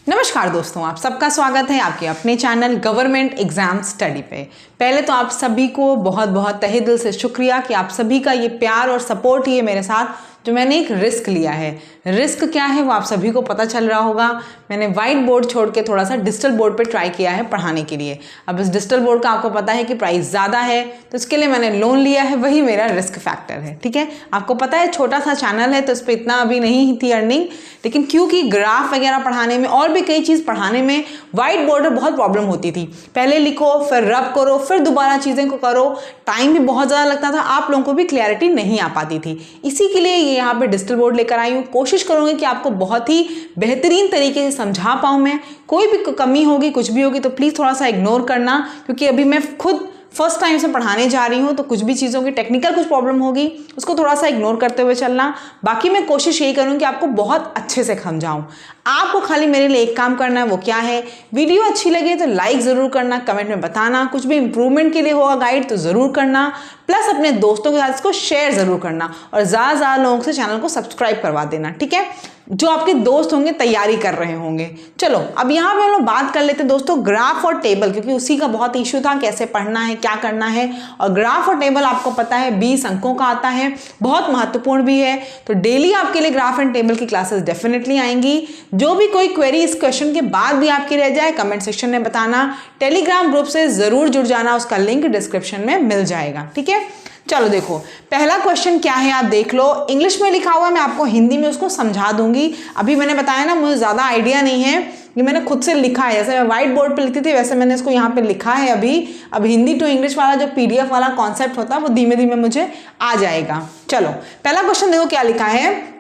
नमस्कार दोस्तों, आप सबका स्वागत है आपके अपने चैनल गवर्नमेंट एग्जाम स्टडी पे। पहले तो आप सभी को बहुत बहुत तहे दिल से शुक्रिया कि आप सभी का ये प्यार और सपोर्ट ही है मेरे साथ, जो मैंने एक रिस्क लिया है। रिस्क क्या है वो आप सभी को पता चल रहा होगा। मैंने वाइट बोर्ड छोड़ के थोड़ा सा डिजिटल बोर्ड पे ट्राई किया है पढ़ाने के लिए। अब इस डिजिटल बोर्ड का आपको पता है कि प्राइस ज़्यादा है, तो इसके लिए मैंने लोन लिया है, वही मेरा रिस्क फैक्टर है। ठीक है, आपको पता है छोटा सा चैनल है तो इस पर इतना अभी नहीं थी अर्निंग, लेकिन क्योंकि ग्राफ वगैरह पढ़ाने में और भी कई चीज़ पढ़ाने में वाइट बोर्ड में बहुत प्रॉब्लम होती थी। पहले लिखो, फिर रब करो, फिर दोबारा चीज़ें को करो, टाइम भी बहुत ज़्यादा लगता था, आप लोगों को भी क्लैरिटी नहीं आ पाती थी। इसी के लिए ये यहाँ पे डिजिटल बोर्ड लेकर आई हूँ। कोशिश करूँगी कि आपको बहुत ही बेहतरीन तरीके से समझा पाऊँ मैं। कोई भी कमी होगी, कुछ भी होगी तो प्लीज़ थोड़ा सा इग्नोर करना, क्योंकि अभी मैं खुद फर्स्ट टाइम से पढ़ाने जा रही हूँ, तो कुछ भी चीज़ों की टेक्निकल कुछ प्रॉब्लम होगी उसको थोड़ा सा इग्नोर करते हुए चलना। बाकी मैं कोशिश यही करूँ कि आपको बहुत अच्छे से समझाऊँ। आपको खाली मेरे लिए एक काम करना है, वो क्या है, वीडियो अच्छी लगे तो लाइक ज़रूर करना, कमेंट में बताना, कुछ भी इंप्रूवमेंट के लिए होगा गाइड तो ज़रूर करना, प्लस अपने दोस्तों के साथ इसको शेयर ज़रूर करना और ज़्यादा लोगों से चैनल को सब्सक्राइब करवा देना। ठीक है, जो आपके दोस्त होंगे तैयारी कर रहे होंगे। चलो अब यहाँ पे हम लोग बात कर लेते हैं दोस्तों ग्राफ और टेबल, क्योंकि उसी का बहुत इशू था कैसे पढ़ना है, क्या करना है। और ग्राफ और टेबल आपको पता है 20 अंकों का आता है, बहुत महत्वपूर्ण भी है। तो डेली आपके लिए ग्राफ एंड टेबल की क्लासेस डेफिनेटली आएंगी। जो भी कोई क्वेरी इस क्वेश्चन के बाद भी आपकी रह जाए कमेंट सेक्शन में बताना। टेलीग्राम ग्रुप से ज़रूर जुड़ जाना, उसका लिंक डिस्क्रिप्शन में मिल जाएगा। ठीक है, चलो देखो पहला क्वेश्चन क्या है आप देख लो। इंग्लिश में लिखा हुआ है, मैं आपको हिंदी में उसको समझा दूंगी। अभी मैंने बताया ना, मुझे ज़्यादा आइडिया नहीं है, ये मैंने खुद से लिखा है। जैसे मैं व्हाइट बोर्ड पे लिखती थी वैसे मैंने इसको यहाँ पे लिखा है अभी। अब हिंदी टू इंग्लिश वाला जो PDF वाला कॉन्सेप्ट होता है वो धीमे धीमे मुझे आ जाएगा। चलो पहला क्वेश्चन देखो क्या लिखा है।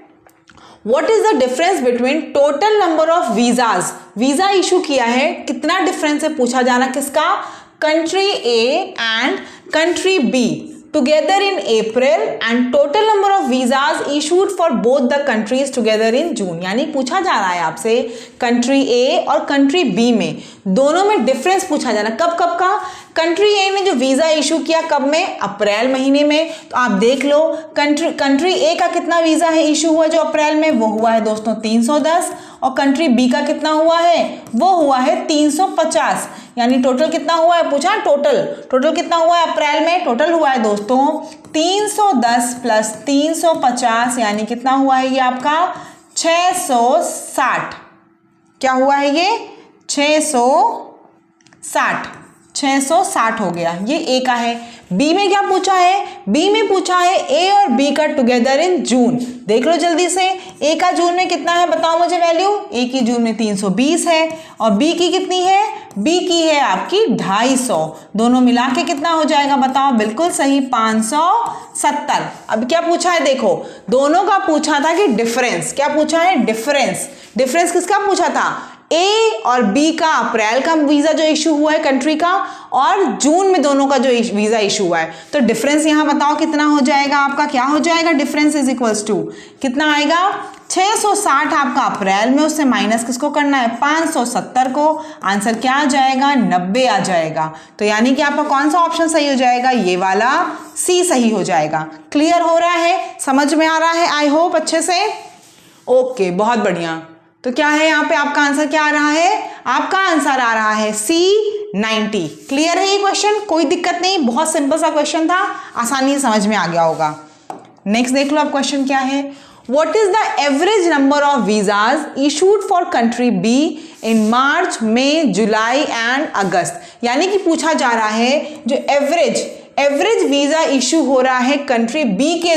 What is the difference between total number of visas? Visa issue किया है, कितना डिफरेंस है पूछा जाना किसका, country A and country B together in April and total number of visas issued for both the countries together in June। यानी पूछा जा रहा है आपसे कंट्री A और कंट्री B में दोनों में डिफरेंस पूछा जा रहा है। कब कब का, कंट्री A ने जो वीज़ा इशू किया कब में, अप्रैल महीने में। तो आप देख लो कंट्री A का कितना वीज़ा है इशू हुआ जो अप्रैल में, वो हुआ है दोस्तों 310, और कंट्री B का कितना हुआ है, वो हुआ है 350। यानी टोटल कितना हुआ है पूछा, टोटल कितना हुआ है अप्रैल में, टोटल हुआ है दोस्तों 310 प्लस 350, यानी कितना हुआ है ये आपका 660। क्या हुआ है ये 660 हो गया। ये ए का है। बी में क्या पूछा है, बी में पूछा है ए और बी का टुगेदर इन जून। देख लो जल्दी से, ए का जून में कितना है बताओ मुझे वैल्यू। ए की जून में 320 है और बी की कितनी है, बी की है आपकी 250। दोनों मिला के कितना हो जाएगा बताओ, बिल्कुल सही 570। अब क्या पूछा है देखो, दोनों का पूछा था कि डिफरेंस, क्या पूछा है डिफरेंस किसका पूछा था, ए और बी का अप्रैल का वीजा जो इशू हुआ है कंट्री का, और जून में दोनों का जो वीजा इशू हुआ है। तो डिफरेंस यहां बताओ कितना हो जाएगा आपका, क्या हो जाएगा, डिफरेंस इज इक्वल्स टू कितना आएगा 660 आपका अप्रैल में, उससे माइनस किसको करना है 570 को। आंसर क्या आ जाएगा 90 आ जाएगा। तो यानी कि आपका कौन सा ऑप्शन सही हो जाएगा, ये वाला सी सही हो जाएगा। क्लियर हो रहा है, समझ में आ रहा है आई होप अच्छे से। ओके बहुत बढ़िया। तो क्या है यहाँ पे आपका आंसर क्या आ रहा है, आपका आंसर आ रहा है C90। क्लियर है ये क्वेश्चन, कोई दिक्कत नहीं, बहुत सिंपल सा क्वेश्चन था, आसानी से समझ में आ गया होगा। नेक्स्ट देख लो अब क्वेश्चन क्या है। What is the average number of visas issued for country B in March, May, July and August? यानी कि पूछा जा रहा है जो एवरेज वीजा इशू हो रहा है कंट्री बी के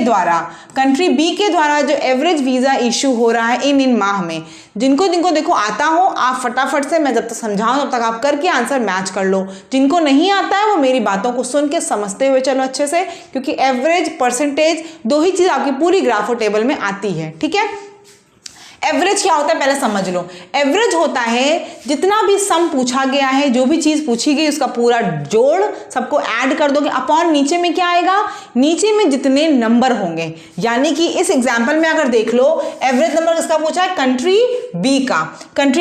द्वारा जो एवरेज वीजा इशू हो रहा है इन माह में। जिनको देखो आता हो आप फटाफट से, मैं जब तक समझाऊं तब तक आप करके आंसर मैच कर लो। जिनको नहीं आता है वो मेरी बातों को सुन के समझते हुए चलो अच्छे से, क्योंकि एवरेज परसेंटेज दो ही चीज आपकी पूरी ग्राफ और टेबल में आती है। ठीक है, एवरेज क्या होता है पहले समझ लो। एवरेज होता है जितना भी सम पूछा गया है, जो भी चीज पूछी गई उसका पूरा जोड़ सबको ऐड कर दोगे अपॉन नीचे में क्या आएगा, नीचे में जितने नंबर होंगे। यानी कि इस एग्जांपल में अगर देख लो एवरेज नंबर किसका पूछा है, कंट्री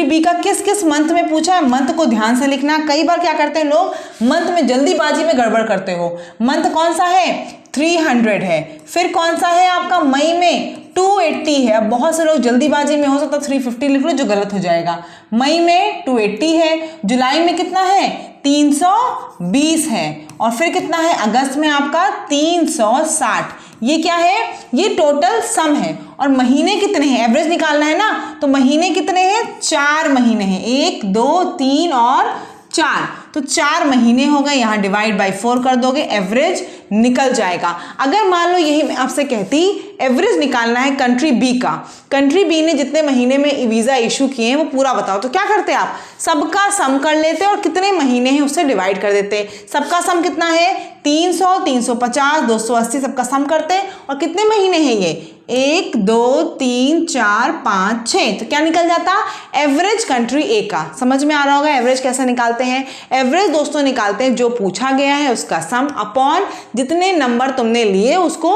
बी का किस किस मंथ में पूछा है। मंथ को ध्यान से लिखना, कई बार क्या करते हैं लोग मंथ में जल्दीबाजी में गड़बड़ करते हो। मंथ कौन सा है 300 है, फिर कौन सा है आपका मई में 280 है। अब बहुत से लोग जल्दीबाजी में हो सकता है 350 लिख लो, जो गलत हो जाएगा। मई में 280 है, जुलाई में कितना है 320 है, और फिर कितना है अगस्त में आपका 360। ये क्या है, ये टोटल सम है। और महीने कितने हैं, एवरेज निकालना है ना, तो महीने कितने हैं, 4 महीने हैं, 1 2 3 और 4, तो 4 महीने हो गए। यहाँ डिवाइड बाय 4 कर दोगे, एवरेज निकल जाएगा। अगर मान लो यही मैं आपसे कहती एवरेज निकालना है कंट्री बी का, कंट्री बी ने जितने महीने में वीजा इशू किए हैं वो पूरा बताओ, तो क्या करते आप, सबका सम कर लेते और कितने महीने हैं उससे डिवाइड कर देते। सबका सम कितना है 300, 350, 280, सबका सम करते और कितने महीने हैं ये 1 2 3 4 5 6, तो क्या निकल जाता एवरेज कंट्री ए का। समझ में आ रहा होगा एवरेज कैसे निकालते हैं। एवरेज दोस्तों निकालते हैं जो पूछा गया है उसका सम अपॉन जितने नंबर तुमने लिए उसको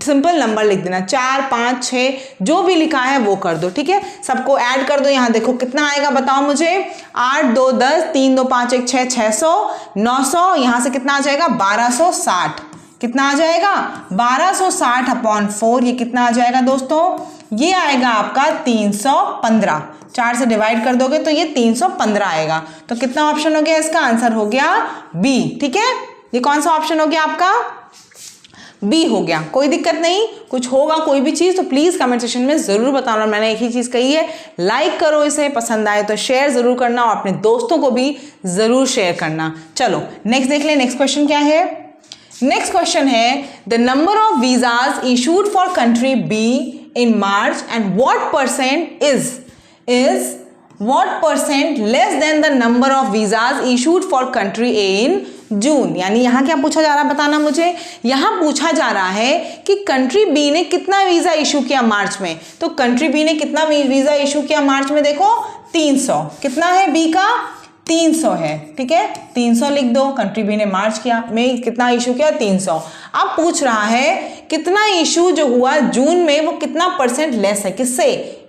सिंपल नंबर लिख देना, 4 5 6 जो भी लिखा है वो कर दो। ठीक है, सबको ऐड कर दो। यहाँ देखो कितना आएगा बताओ मुझे, 8 2 10, 3 2 5 1 6, 600, 900, यहाँ से कितना आ जाएगा 1260। कितना आ जाएगा 1260 अपॉन 4, ये कितना आ जाएगा दोस्तों, ये आएगा आपका 315। 4 से डिवाइड कर दोगे तो ये 315 आएगा। तो कितना ऑप्शन हो गया, इसका आंसर हो गया बी। ठीक है, ये कौन सा ऑप्शन हो गया आपका, बी हो गया। कोई दिक्कत नहीं, कुछ होगा कोई भी चीज तो प्लीज कमेंट सेक्शन में जरूर बताना। मैंने एक ही चीज कही है, लाइक करो इसे, पसंद आए तो शेयर जरूर करना और अपने दोस्तों को भी जरूर शेयर करना। चलो नेक्स्ट देख ले, नेक्स्ट क्वेश्चन क्या है। नेक्स्ट क्वेश्चन है the number of visas issued for country be in March and what percent is what percent less than the number of visas issued for country A in जून। यानी यहाँ क्या पूछा जा रहा है बताना मुझे, यहाँ पूछा जा रहा है कि कंट्री बी ने कितना वीजा इशू किया मार्च में। तो कंट्री बी ने कितना वीजा इशू किया मार्च में, देखो 300, कितना है बी का 300 है। ठीक है, 300 लिख दो, कंट्री बी ने मार्च किया में कितना इशू किया 300। अब पूछ रहा है कितना इशू जो हुआ जून में वो कितना परसेंट लेस है, किससे,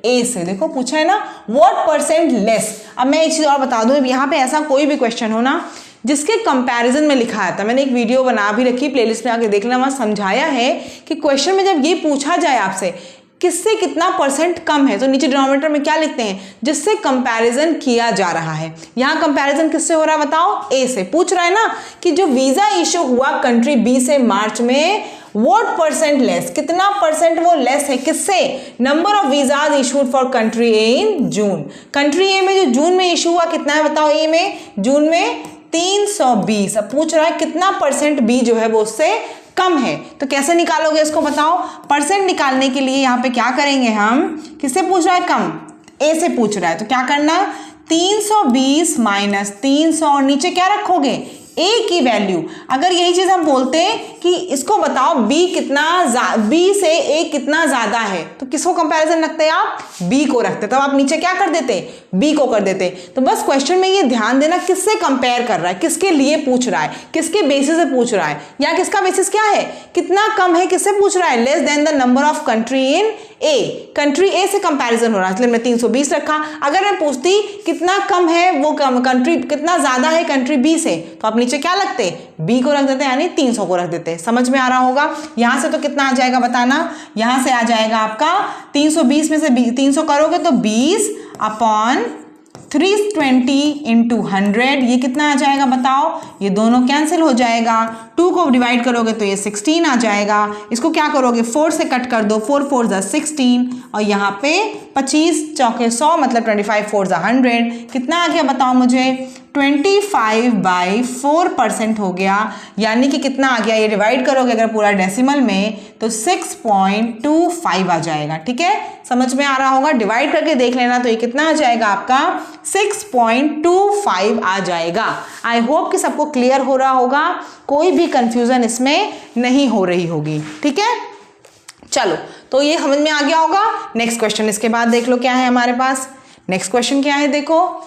ए से। देखो पूछा है ना व्हाट परसेंट लेस। अब मैं एक चीज और बता दूं, यहाँ पे ऐसा कोई भी क्वेश्चन हो ना जिसके कंपैरिजन में लिखा था, मैंने एक वीडियो बना भी रखी, प्लेलिस्ट में आके देख लेना, वहां समझाया है कि क्वेश्चन में जब ये पूछा जाए आपसे किससे कितना परसेंट कम है, तो नीचे डिनोमिनेटर में क्या लिखते हैं, जिससे कंपैरिजन किया जा रहा है। यहाँ कंपैरिजन किससे हो रहा है बताओ, ए से। पूछ रहा है ना कि जो वीजा इशू हुआ कंट्री बी से मार्च में व्हाट परसेंट लेस, कितना परसेंट वो लेस है, किससे, number of visas issued for country A in June. Country A में जो जून में इशू हुआ कितना है बताओ, ए में जून में 320। अब पूछ रहा है कितना परसेंट बी जो है वो उससे कम है। तो कैसे निकालोगे इसको बताओ। परसेंट निकालने के लिए यहाँ पे क्या करेंगे हम, किससे पूछ रहा है कम, ए से पूछ रहा है, तो क्या करना 320 माइनस 300 और नीचे क्या रखोगे ए की वैल्यू। अगर यही चीज हम बोलते हैं कि इसको बताओ बी कितना, बी से ए कितना ज्यादा है, तो किसको कंपैरिजन रखते हैं आप, बी को रखते, तो आप नीचे क्या कर देते, बी को कर देते। तो बस क्वेश्चन में ये ध्यान देना किससे कंपेयर कर रहा है, किसके लिए पूछ रहा है, किसके बेसिस से पूछ रहा है, या किसका बेसिस क्या है, कितना कम है, किससे पूछ रहा है, less than the number of country in A, country A से कंपैरिजन हो रहा है, इसलिए मैं 320 रखा। अगर मैं पूछती कितना कम है वो कंट्री, कितना ज्यादा है कंट्री बी से, तो आप नीचे क्या लगते, बी को रख देते, यानी 300 को रख देते। समझ में आ रहा होगा। यहां से तो कितना आ जाएगा बताना, यहां से आ जाएगा आपका 320 में से 300 करोगे तो 20 अपॉन 320 इंटू 100, ये कितना आ जाएगा बताओ, ये दोनों कैंसिल हो जाएगा। 2 को डिवाइड करोगे तो ये 16 आ जाएगा। इसको क्या करोगे 4 से कट कर दो, 4 4 जा 16 और यहाँ पे 25 चौके 100 मतलब 25 4 जा 100, कितना आ गया बताओ मुझे, 25/4% हो गया। यानी कि कितना आ गया, ये डिवाइड करोगे अगर पूरा डेसिमल में तो 6.25 आ जाएगा। ठीक है, समझ में आ रहा होगा, डिवाइड करके देख लेना, तो ये कितना आ जाएगा आपका 6.25 आ जाएगा। आई होप कि सबको क्लियर हो रहा होगा, कोई भी कंफ्यूजन इसमें नहीं हो रही होगी। ठीक है, चलो तो ये समझ में आ गया होगा। नेक्स्ट क्वेश्चन इसके बाद देख लो क्या है हमारे पास। नेक्स्ट क्वेश्चन क्या है, देखो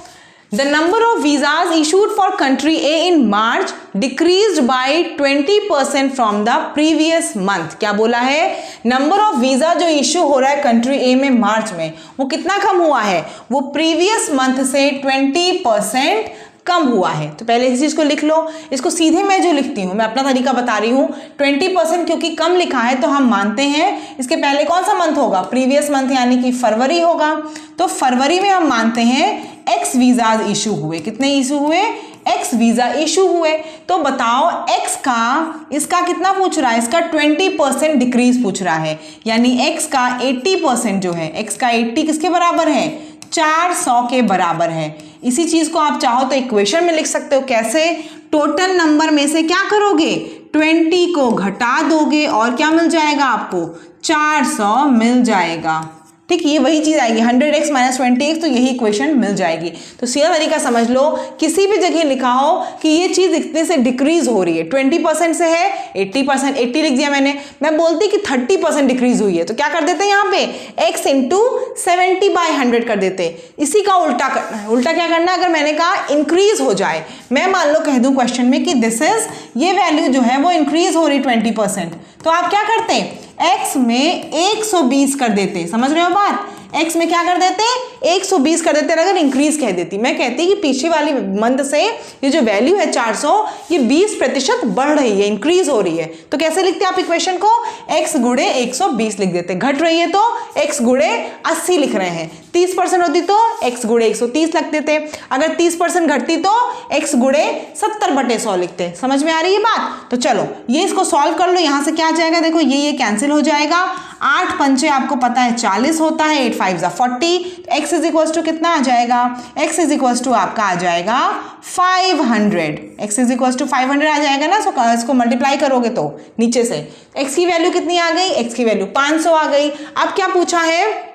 The number of visas issued for country A in March decreased by 20% from the previous month। क्या बोला है, नंबर ऑफ वीजा जो इशू हो रहा है कंट्री ए में मार्च में वो कितना कम हुआ है, वो प्रीवियस मंथ से 20% कम हुआ है। तो पहले इस चीज़ को लिख लो। इसको सीधे मैं जो लिखती हूँ, मैं अपना तरीका बता रही हूँ। 20% क्योंकि कम लिखा है तो हम मानते हैं इसके पहले कौन सा मंथ होगा, प्रीवियस मंथ यानी कि फरवरी होगा। तो फरवरी में हम मानते हैं एक्स वीज़ाज इशू हुए। कितने इशू हुए, एक्स वीज़ा इशू हुए। तो बताओ एक्स का, इसका कितना पूछ रहा है, इसका 20% डिक्रीज पूछ रहा है, यानी एक्स का 80% जो है, एक्स का 80 किसके बराबर है, 400 के बराबर है। इसी चीज को आप चाहो तो इक्वेशन में लिख सकते हो। कैसे, टोटल नंबर में से क्या करोगे, 20 को घटा दोगे और क्या मिल जाएगा आपको, 400 मिल जाएगा। ठीक, ये वही चीज आएगी 100x - 20x, तो यही इक्वेशन मिल जाएगी। तो सीधा तरीका समझ लो, किसी भी जगह लिखा हो कि ये चीज इतने से डिक्रीज हो रही है, 20% से है 80%, 80 लिख दिया मैंने। मैं बोलती कि 30% डिक्रीज हुई है तो क्या कर देते हैं यहाँ पे, x × 70/100 कर देते। इसी का उल्टा करना है। उल्टा क्या करना है, अगर मैंने कहा इंक्रीज हो जाए, मैं मान लो कह दूं क्वेश्चन में कि दिस इज, ये वैल्यू जो है वो इंक्रीज हो रही 20%, तो आप क्या करते हैं, x में 120 कर देते। समझ रहे हो बात, x में क्या कर देते, 120 कर देते। अगर इंक्रीज कह देती, मैं कहती कि पीछे वाली मंथ से ये जो वैल्यू है 400, ये 20% बढ़ रही है, इंक्रीज हो रही है। तो कैसे लिखते हैं आप इक्वेशन को, x × 120 लिख देते। घट रही है तो x × 80 लिख रहे हैं। 30% होती तो x × 130 लिख देते। अगर 30% घटती तो x × 70/100 लिखते। समझ में आ रही है बात। तो चलो ये इसको सॉल्व कर लो। यहां से क्या आ जाएगा, देखो ये कैंसिल हो जाएगा। 8 पंचे आपको पता है 40 होता है, 8 5 40। तो x = कितना आ जाएगा, x = आपका आ जाएगा 500। x = 500 आ जाएगा ना। इसको मल्टीप्लाई करोगे तो नीचे से x की वैल्यू कितनी आ गई, x की वैल्यू 500 आ गई। अब क्या पूछा है,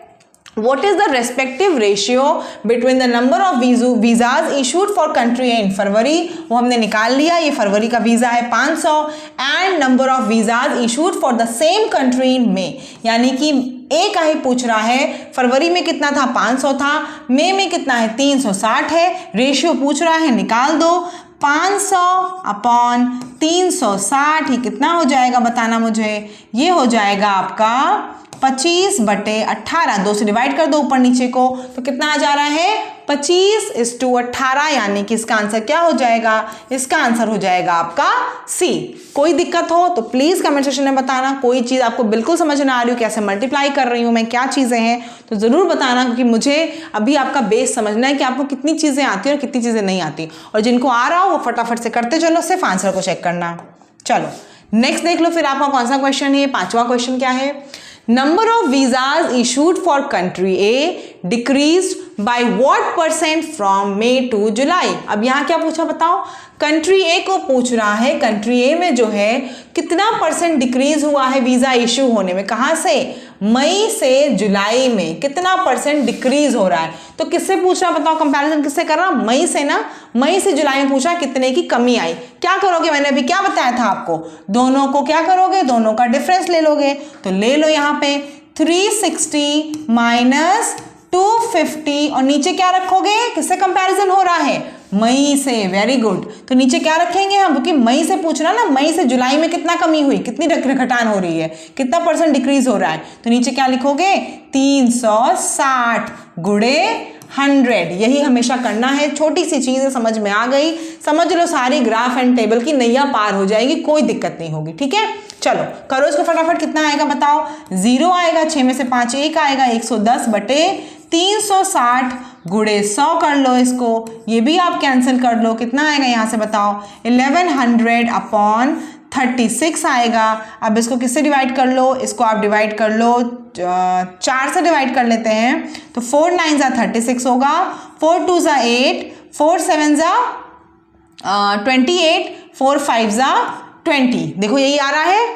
What is the respective ratio between the number of visas issued for country A in फरवरी, वो हमने निकाल लिया। ये फरवरी का वीज़ा है 500 and number of visas issued for the same country in May, यानी कि ए का ही पूछ रहा है। फरवरी में कितना था, 500 था, मई में कितना है, 360 है। रेशियो पूछ रहा है, निकाल दो। 500/360 ही कितना हो जाएगा, बताना मुझे। ये हो जाएगा आपका 25/18। 2 से डिवाइड कर दो ऊपर नीचे को, तो कितना आ जा रहा है, 25:18, यानी कि इसका आंसर क्या हो जाएगा, इसका आंसर हो जाएगा आपका सी। कोई दिक्कत हो तो प्लीज कमेंट सेक्शन में बताना। कोई चीज आपको बिल्कुल समझ ना आ रही हो, कैसे मल्टीप्लाई कर रही हूं मैं, क्या चीजें हैं, तो जरूर बताना, क्योंकि मुझे अभी आपका बेस समझना है कि आपको कितनी चीजें आती हैं और कितनी चीजें नहीं आती। और जिनको आ रहा हो वो फटाफट से करते चलो, सिर्फ आंसर को चेक करना। चलो नेक्स्ट देख लो फिर आपका कौन सा क्वेश्चन है। 5वां क्वेश्चन क्या है, number of visas issued for country A decrease by what % from May to July. अब यहाँ क्या पूछा बताओ, कंट्री ए को पूछ रहा है, कंट्री ए में जो है कितना % डिक्रीज हुआ है वीजा इशू होने में। कहाँ से, मई से जुलाई में कितना % डिक्रीज हो रहा है। तो किससे पूछ रहा बताओ, कंपैरिजन किससे कर रहा, मई से ना। मई से जुलाई में पूछा कितने की कमी आई। क्या करोगे, मैंने अभी क्या बताया था आपको, दोनों को क्या करोगे, दोनों का डिफरेंस ले लोगे। तो ले लो यहाँ पे 360 - 250 और नीचे क्या रखोगे, किससे कंपैरिजन हो रहा है, मई से। Very good. तो नीचे क्या रखेंगे हम, क्योंकि मई से पूछ रहा ना, मई से जुलाई में कितना कमी हुई, कितनी घटान हो रही है, कितना % डिक्रीज हो रहा है। तो नीचे क्या लिखोगे, 360 × 100। यही हमेशा करना है। छोटी सी चीज़ समझ में आ गई, समझ लो सारी ग्राफ एंड टेबल की नैया पार हो जाएगी, कोई दिक्कत नहीं होगी। ठीक है, चलो करो इसको फटाफट। कितना आएगा बताओ, 0 आएगा, 6 में से 5 1 आएगा, 110/360 × 100 कर लो इसको। ये भी आप कैंसिल कर लो, कितना आएगा यहाँ से बताओ, 1100/36 आएगा। अब इसको किससे डिवाइड कर लो, इसको आप डिवाइड कर लो 4 से डिवाइड कर लेते हैं। तो 4 9 = 36 होगा, 4 2 = 8, 4 7 = 28, 4 5 = 20। देखो यही आ रहा है।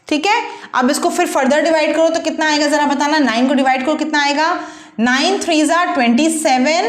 ठीक है, अब इसको फिर फर्दर डिवाइड करो तो कितना आएगा जरा बताना। 9 को डिवाइड करो, कितना आएगा, 9 3 = 27,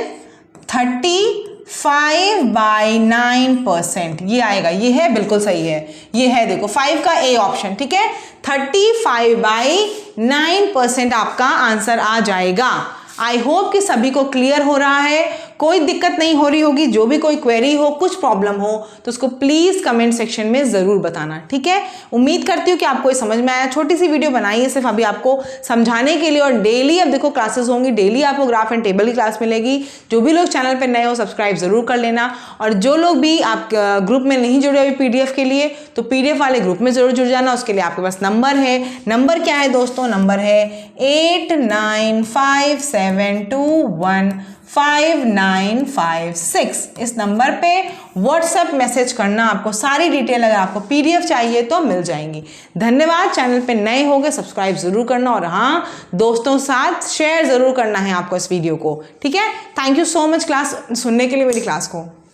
35/9%। ये आएगा, ये है, बिल्कुल सही है, ये है। देखो 5 का ए ऑप्शन। ठीक है, 35/9% आपका आंसर आ जाएगा। आई होप कि सभी को क्लियर हो रहा है, कोई दिक्कत नहीं हो रही होगी। जो भी कोई क्वेरी हो, कुछ प्रॉब्लम हो तो उसको प्लीज़ कमेंट सेक्शन में ज़रूर बताना, ठीक है। उम्मीद करती हूँ कि आपको ये समझ में आया। छोटी सी वीडियो बनाई है सिर्फ अभी आपको समझाने के लिए, और डेली अब देखो क्लासेस होंगी, डेली आपको ग्राफ एंड टेबल की क्लास मिलेगी। जो भी लोग चैनल पर नए हो सब्सक्राइब ज़रूर कर लेना, और जो लोग भी आप ग्रुप में नहीं जुड़े अभी PDF के लिए, तो PDF वाले ग्रुप में ज़रूर जुड़ जाना। उसके लिए आपके पास नंबर है, नंबर क्या है दोस्तों, नंबर है 8957215956। इस नंबर पे व्हाट्सएप मैसेज करना, आपको सारी डिटेल, अगर आपको PDF चाहिए तो मिल जाएंगी। धन्यवाद। चैनल पे नए हो गए सब्सक्राइब जरूर करना, और हाँ, दोस्तों साथ शेयर जरूर करना है आपको इस वीडियो को, ठीक है। Thank you so much class सुनने के लिए, मेरी क्लास को।